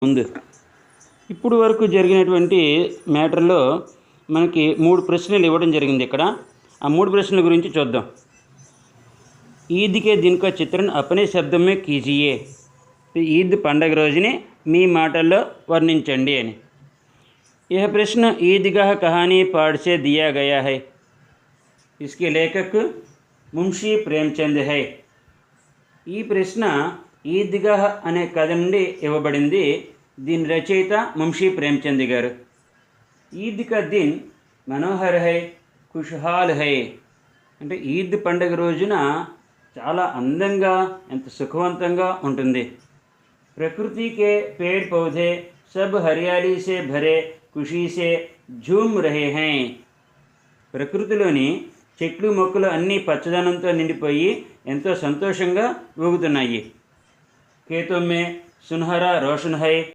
ముందు ఇప్పుడు వరకు జరిగినటువంటి మ్యాటర్లో మనకి 3 ప్రశ్నలు ఇవ్వడం జరిగింది. ఇక్కడ ఆ 3 ప్రశ్నల గురించి చూద్దాం. ఈద్ కే దిన్ కా చిత్రణ అపనే శబ్దం మే కీజియే. ఈద్ పండగ రోజుని మీ మాటల్లో వర్ణించండి అని. यह प्रश्न ईदगाह कहानी पाठ से दिया गया है. इसके लेखक मुंशी प्रेमचंद है. ఈ ప్రశ్న ఈద్గాహ్ అనే కథ నుండి ఇవ్వబడింది. దీని రచయిత ముంషీ ప్రేమ్చంద్ గారు. ఈద్ కా దిన్ మనోహర్ హై, ఖుష్హాల్ హై అంటే ఈద్ పండుగ రోజున చాలా అందంగా, ఎంత సుఖవంతంగా ఉంటుంది. ప్రకృతి కే పేడ్ పౌధే సబ్ హరియాలీ సే భరే ఖుషీ సే ఝూమ్ రహే హై. ప్రకృతిలోని చెట్లు మొక్కలు అన్నీ పచ్చదనంతో నిండిపోయి ఎంతో సంతోషంగా ఊగుతున్నాయి. खेतों में सुनहरा रोशन है.